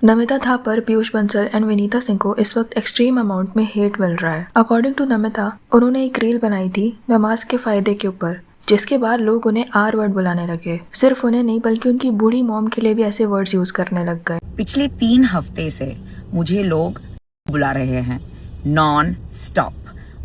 Namita Thapar, Piyush Bansal and Vinita Singh को इस वक्त एक्सट्रीम अमाउंट में हेट मिल रहा है। अकॉर्डिंग टू नमिता, उन्होंने एक रील बनाई थी नमाज के फायदे के ऊपर, जिसके बाद लोग उन्हें आर वर्ड बुलाने लगे। सिर्फ उन्हें नहीं बल्कि उनकी बूढ़ी मॉम के लिए भी ऐसे वर्ड्स यूज करने लग गए। पिछले 3 हफ्ते से मुझे लोग बुला रहे हैं नॉन स्टॉप,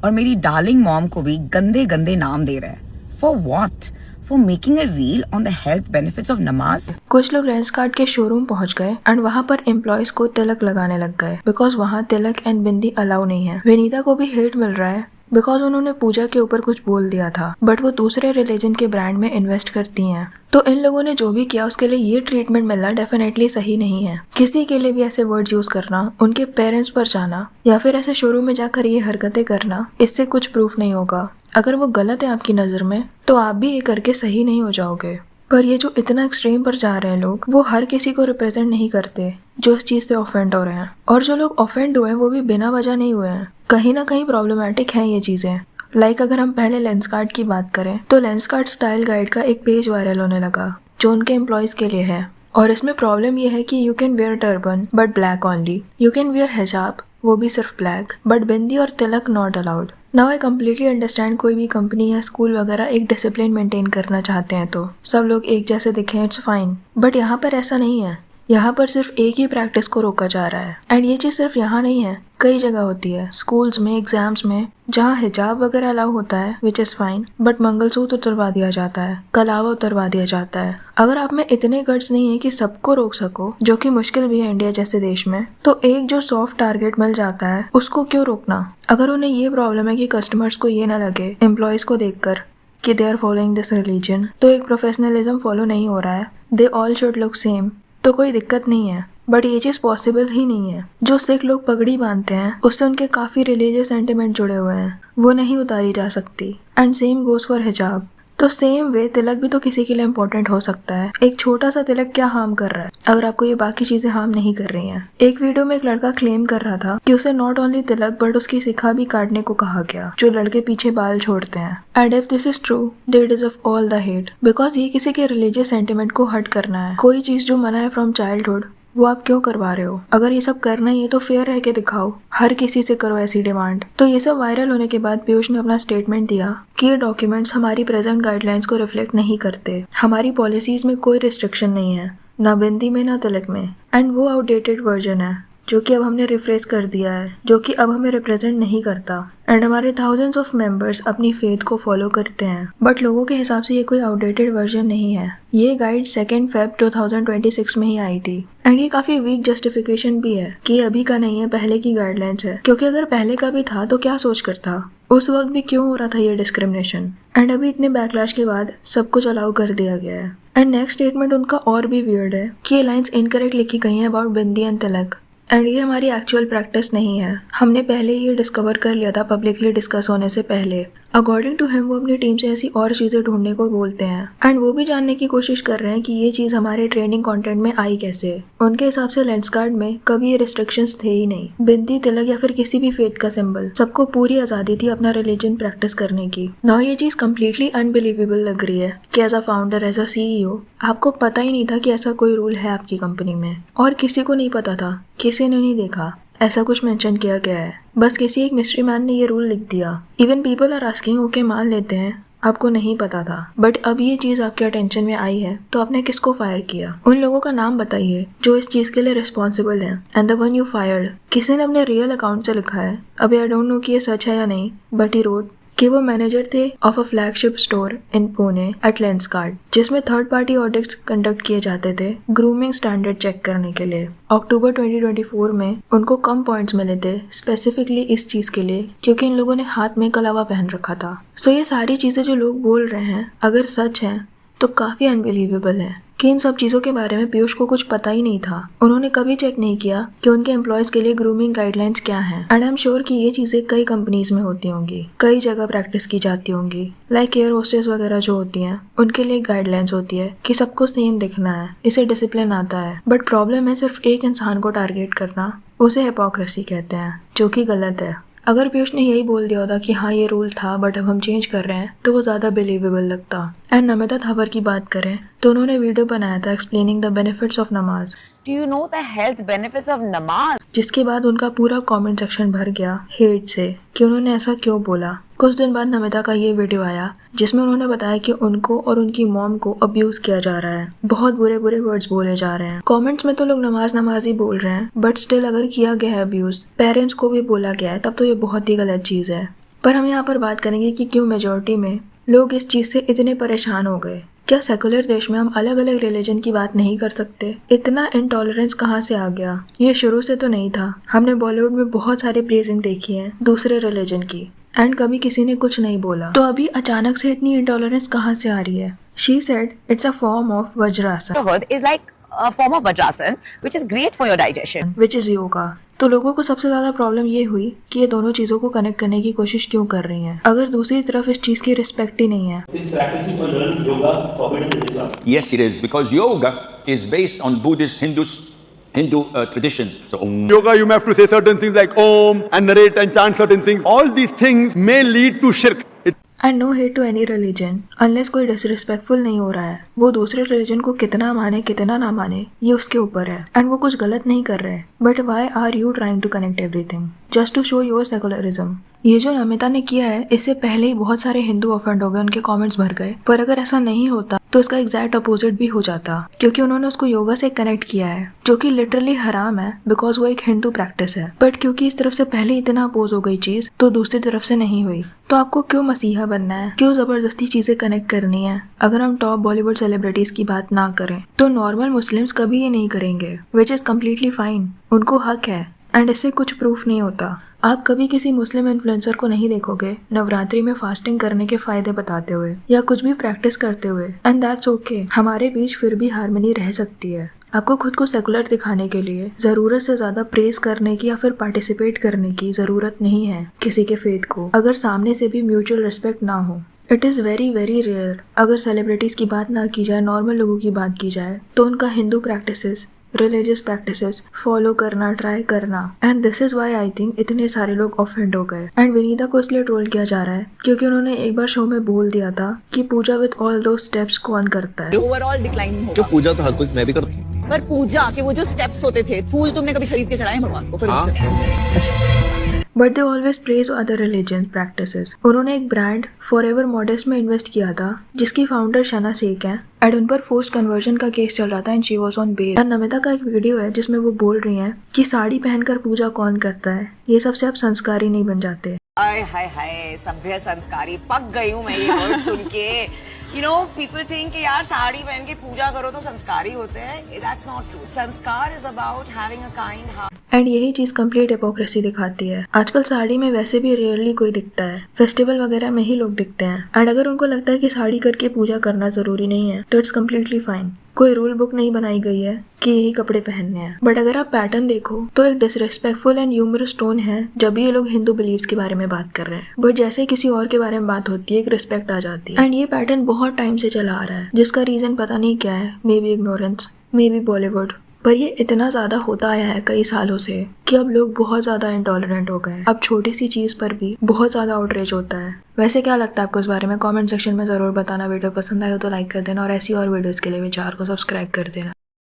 और मेरी डार्लिंग मॉम को भी गंदे गंदे नाम दे रहे हैं। For what? For making a reel on the health benefits of नमाज। कुछ लोग लेंस कार्ड के शोरूम पहुंच गए एंड वहां पर एम्प्लॉयज को तिलक लगाने लग गए बिकॉज वहां तिलक एंड बिंदी अलाउ नहीं है। विनीता को भी हेट मिल रहा है बिकॉज उन्होंने पूजा के ऊपर कुछ बोल दिया था, बट वो दूसरे रिलीजन के ब्रांड में इन्वेस्ट करती हैं। तो इन लोगों ने जो भी किया उसके लिए ये ट्रीटमेंट मिलना डेफिनेटली सही नहीं है। किसी के लिए भी ऐसे वर्ड्स यूज करना, उनके पेरेंट्स पर जाना या फिर ऐसे शोरूम में जाकर ये हरकतें करना, इससे कुछ प्रूफ नहीं होगा। अगर वो गलत है आपकी नजर में तो आप भी ये करके सही नहीं हो जाओगे। पर ये जो इतना एक्सट्रीम पर जा रहे हैं लोग, वो हर किसी को रिप्रेजेंट नहीं करते जो इस चीज से ऑफेंड हो रहे हैं। और जो लोग ऑफेंड हुए हैं वो भी बिना वजह नहीं हुए हैं। कहीं ना कहीं प्रॉब्लमेटिक हैं ये चीजें। लाइक अगर हम पहले लेंस कार्ड की बात करें तो लेंस कार्ड स्टाइल गाइड का एक पेज वायरल होने लगा जो उनके एम्प्लॉयज के लिए है। और इसमें प्रॉब्लम ये है कि you can wear turban but black only, you can wear hijab वो भी सिर्फ ब्लैक, बट बिंदी और tilak not allowed. Now I completely understand कोई भी कंपनी या स्कूल वगैरह एक डिसिप्लिन मेंटेन करना चाहते हैं तो सब लोग एक जैसे दिखें, इट्स फाइन। बट यहाँ पर ऐसा नहीं है। यहाँ पर सिर्फ एक ही प्रैक्टिस को रोका जा रहा है एंड ये चीज सिर्फ यहाँ नहीं है, कई जगह होती है, स्कूल्स में, एग्जाम्स में, जहाँ हिजाब वगैरह अलाउ होता है which is fine, but mangalsutra उतरवा दिया जाता है, कलावा उतरवा दिया जाता है। अगर आप में इतने गट्स नहीं है कि सबको रोक सको, जो कि मुश्किल भी है इंडिया जैसे देश में, तो एक जो सॉफ्ट टारगेट मिल जाता है उसको क्यों रोकना। अगर उन्हें ये प्रॉब्लम है कि कस्टमर्स को ये ना लगे एम्प्लॉयज को देखकर कि they are following this religion, तो एक प्रोफेशनलिज्म फॉलो नहीं हो रहा है, they all should look same, तो कोई दिक्कत नहीं है। बट ये चीज पॉसिबल ही नहीं है। जो सिख लोग पगड़ी बांधते हैं उससे उनके काफी रिलीजियस सेंटिमेंट जुड़े हुए हैं, वो नहीं उतारी जा सकती। एंड सेम गोज फॉर हिजाब। तो सेम वे तिलक भी तो किसी के लिए इम्पोर्टेंट हो सकता है। एक छोटा सा तिलक क्या हार्म कर रहा है अगर आपको ये बाकी चीजें हार्म नहीं कर रही हैं। एक वीडियो में एक लड़का क्लेम कर रहा था कि उसे नॉट ओनली तिलक बट उसकी शिखा भी काटने को कहा गया, जो लड़के पीछे बाल छोड़ते हैं। And if this is true they deserve all the hate, because ये किसी के रिलीजियस सेंटिमेंट को हर्ट करना है। कोई चीज जो मना है फ्रॉम चाइल्डहुड वो आप क्यों करवा रहे हो? अगर ये सब करना ही है तो फेयर रह के दिखाओ, हर किसी से करो ऐसी डिमांड। तो ये सब वायरल होने के बाद पीयूष ने अपना स्टेटमेंट दिया कि ये डॉक्यूमेंट्स हमारी प्रेजेंट गाइडलाइंस को रिफ्लेक्ट नहीं करते, हमारी पॉलिसीज में कोई रिस्ट्रिक्शन नहीं है, ना बिंदी में ना तिलक में, एंड वो आउटडेटेड वर्जन है जो कि अब हमने रिफ्रेश कर दिया है, जो कि अब हमें रिप्रेजेंट नहीं करता। एंड हमारे थाउजेंड्स ऑफ मेंबर्स अपनी फेथ को फॉलो करते हैं, बट लोगों के हिसाब से ये कोई आउटडेटेड वर्जन नहीं है। ये गाइड 2 फेब 2026 में ही आई थी एंड ये काफी वीक जस्टिफिकेशन भी है कि अभी का नहीं है, पहले की गाइडलाइंस है। क्योंकि अगर पहले का भी था तो क्या सोच कर था, उस वक्त भी क्यों हो रहा था ये डिस्क्रिमिनेशन, एंड अभी इतने बैकलैश के बाद सब कुछ अलाउ कर दिया गया है। एंड नेक्स्ट स्टेटमेंट उनका और भी वियर्ड है कि ये लाइन्स इनकरेक्ट लिखी गई हैं about bindi and Tilak, and ये हमारी एक्चुअल प्रैक्टिस नहीं है। हमने पहले ये डिस्कवर कर लिया था पब्लिकली डिस्कस होने से पहले। अकॉर्डिंग टू हिम वो अपनी टीम से ऐसी और चीज़ें ढूंढने को बोलते हैं एंड वो भी जानने की कोशिश कर रहे हैं कि ये चीज़ हमारे ट्रेनिंग कंटेंट में आई कैसे। उनके हिसाब से लेंस कार्ड में कभी ये रिस्ट्रिक्शंस थे ही नहीं। बिंदी, तिलक या फिर किसी भी फेथ का सिंबल, सबको पूरी आज़ादी थी अपना रिलीजन प्रैक्टिस करने की। नाउ ये चीज़ कम्प्लीटली अनबिलीवेबल लग रही है कि as a founder, as a CEO आपको पता ही नहीं था कि ऐसा कोई रूल है आपकी कंपनी में, और किसी को नहीं पता था, किसी ने नहीं देखा ऐसा कुछ मेंशन किया गया है। बस किसी एक मिस्ट्री मैन ने ये रूल लिख दिया। Even people are asking, okay मान लेते हैं आपको नहीं पता था, बट अब ये चीज आपके अटेंशन में आई है तो आपने किसको फायर किया? उन लोगों का नाम बताइए जो इस चीज के लिए रिस्पॉन्सिबल है। And the one you fired, किसी ने अपने रियल अकाउंट से लिखा है, अभी आई डोंट नो कि ये सच है या नहीं, बट ही रोड कि वो मैनेजर थे of a flagship store in Pune at Lenskart, जिसमें थर्ड पार्टी ऑडिट्स कंडक्ट किए जाते थे ग्रूमिंग स्टैंडर्ड चेक करने के लिए। अक्टूबर 2024 में उनको कम पॉइंट्स मिले थे स्पेसिफिकली इस चीज के लिए क्योंकि इन लोगों ने हाथ में कलावा पहन रखा था। सो ये सारी चीजें जो लोग बोल रहे हैं अगर सच हैं तो काफी अनबिलीवेबल है कि इन सब चीजों के बारे में पीयूष को कुछ पता ही नहीं था। उन्होंने कभी चेक नहीं किया कि उनके एम्प्लॉयज के लिए ग्रूमिंग गाइडलाइंस क्या हैं। एंड आई एम श्योर कि ये चीजें कई कंपनीज में होती होंगी, कई जगह प्रैक्टिस की जाती होंगी। लाइक एयर होस्टेस वगैरह जो होती हैं उनके लिए गाइडलाइंस होती है कि सबको सेम दिखना है, इसे डिसिप्लिन आता है। बट प्रॉब्लम है सिर्फ एक इंसान को टारगेट करना, उसे हिपोक्रेसी कहते हैं, जो कि गलत है। अगर पीयूष ने यही बोल दिया होता कि हाँ ये रूल था बट अब हम चेंज कर रहे हैं तो वो ज़्यादा बिलीवेबल लगता। एंड नमिता थापर की बात करें तो उन्होंने वीडियो बनाया था एक्सप्लेनिंग द बेनिफिट्स ऑफ नमाज। Do you know the health benefits of namaz? जिसके बाद उनका पूरा कमेंट सेक्शन भर गया हेट से कि उन्होंने ऐसा क्यों बोला। कुछ दिन बाद नमिता का ये वीडियो आया जिसमें उन्होंने बताया कि उनको और उनकी मॉम को अब्यूज किया जा रहा है, बहुत बुरे बुरे वर्ड्स बोले जा रहे हैं। कमेंट्स में तो लोग नमाज ही बोल रहे हैं बट स्टिल अगर किया गया है अब्यूज, पेरेंट्स को भी बोला गया है, तब तो ये बहुत ही गलत चीज़ है। पर हम यहाँ पर बात करेंगे कि क्यों मेजॉरिटी में लोग इस चीज़ से इतने परेशान हो गए। क्या सेकुलर देश में हम अलग अलग रिलीजन की बात नहीं कर सकते? इतना इंटॉलरेंस कहाँ से आ गया? ये शुरू से तो नहीं था। हमने बॉलीवुड में बहुत सारे प्रेजिंग देखी है दूसरे रिलीजन की एंड कभी किसी ने कुछ नहीं बोला। तो अभी अचानक से इतनी इंटॉलरेंस कहाँ से आ रही है? She said it's a form of vajrasana, Sisterhood is like a form of vajrasan, which is great for your digestion. Which is yoga. तो लोगों को सबसे ज्यादा प्रॉब्लम ये हुई कि ये दोनों चीजों को कनेक्ट करने की कोशिश क्यों कर रही हैं, अगर दूसरी तरफ इस चीज की रिस्पेक्ट ही नहीं है। Is practicing or learning yoga forbidden in Islam? Yes, it is, because yoga is based on Buddhist, Hindu traditions. So, Yoga, you may have to say certain things like Om and narrate and chant certain things. All these things may lead to shirk. And no hate to any religion unless कोई disrespectful नहीं हो रहा है। वो दूसरे religion को कितना माने कितना ना माने ये उसके ऊपर है एंड वो कुछ गलत नहीं कर रहे। But why are you trying to connect everything just to show your secularism? ये जो नमिता ने किया है इससे पहले ही बहुत सारे हिंदू ऑफेंड हो गए, उनके कमेंट्स भर गए। पर अगर ऐसा नहीं होता तो इसका एग्जैक्ट अपोजिट भी हो जाता, क्योंकि उन्होंने उसको योगा से कनेक्ट किया है जो कि लिटरली हराम है बिकॉज वो एक हिंदू प्रैक्टिस है। बट क्योंकि इस तरफ से पहले इतना अपोज हो गई चीज तो दूसरी तरफ से नहीं हुई। तो आपको क्यों मसीहा बनना है? क्यों जबरदस्ती चीजें कनेक्ट करनी है? अगर हम टॉप बॉलीवुड सेलिब्रिटीज की बात ना करें तो नॉर्मल मुस्लिम्स कभी ये नहीं करेंगे, विच इज कम्प्लीटली फाइन। उनको हक है एंड इससे कुछ प्रूफ नहीं होता। आप कभी किसी मुस्लिम इन्फ्लुएंसर को नहीं देखोगे नवरात्रि में फास्टिंग करने के फायदे बताते हुए या कुछ भी प्रैक्टिस करते हुए, एंड दैट्स ओके। हमारे बीच फिर भी हार्मनी रह सकती है। आपको खुद को सेकुलर दिखाने के लिए जरूरत से ज्यादा प्रेस करने की या फिर पार्टिसिपेट करने की जरूरत नहीं है किसी के फेथ को, अगर सामने से भी म्यूचुअल रिस्पेक्ट ना हो। It is very very rare. अगर सेलिब्रिटीज़ की बात ना की जाए, नॉर्मल लोगों की बात की जाए तो उनका Hindu practices, religious practices follow करना ट्राई करना, and this is why I think इतने सारे लोग ऑफेंड हो गए। एंड विनीता को इसलिए ट्रोल किया जा रहा है क्योंकि उन्होंने एक बार शो में बोल दिया था कि पूजा विद ऑल दो स्टेप्स कौन करता है। ओवरऑल डिक्लाइनिंग होगा। तो पूजा तो हर कोई मैं भी करता हूँ। पर पूजा के वो जो स्टेप्स होते थे, फूल तुमने कभी खरीद के चढ़ाए भगवान को? But they always praise other religion practices. उन्होंने एक ब्रांड फॉरएवर मॉडेस्ट में इन्वेस्ट किया था जिसकी फाउंडर शना शेख हैं एंड उन पर फोर्स्ड कन्वर्जन का केस चल रहा था and she was on bail. And Namita का एक वीडियो है जिसमें वो बोल रही हैं कि साड़ी पहनकर पूजा कौन करता है, ये सबसे आप संस्कारी नहीं बन जाते। हाय हाय हाय, सभ्य संस्कारी पक गई हूँ मैं ये वर्ड सुन के। You know, people think कि यार साड़ी पहन के पूजा करो तो संस्कारी होते हैं। That's not true. संस्कार is about having a kind heart. And यही चीज कंप्लीट हिपोक्रेसी दिखाती है। आजकल साड़ी में वैसे भी रेयरली कोई दिखता है, फेस्टिवल वगैरह में ही लोग दिखते हैं। एंड अगर उनको लगता है कि साड़ी करके पूजा करना जरूरी नहीं है तो इट्स कम्प्लीटली फाइन। कोई रूल बुक नहीं बनाई गई है कि यही कपड़े पहनने हैं। बट अगर आप पैटर्न देखो तो एक डिसरिस्पेक्टफुल एंड ह्यूमरस टोन है जब ये लोग हिंदू बिलीव्स के बारे में बात कर रहे हैं, बट जैसे किसी और के बारे में बात होती है एक रिस्पेक्ट आ जाती है। एंड ये पैटर्न बहुत टाइम से चला आ रहा है जिसका रीजन पता नहीं क्या है, may be ignorance, may be Bollywood, पर ये इतना ज़्यादा होता आया है कई सालों से कि अब लोग बहुत ज़्यादा इंटॉलरेंट हो गए। अब छोटी सी चीज़ पर भी बहुत ज़्यादा आउटरीच होता है। वैसे क्या लगता है आपको इस बारे में? कमेंट सेक्शन में ज़रूर बताना। वीडियो पसंद आए हो तो लाइक कर देना और ऐसी और वीडियोज़ के लिए विचार को सब्सक्राइब कर देना।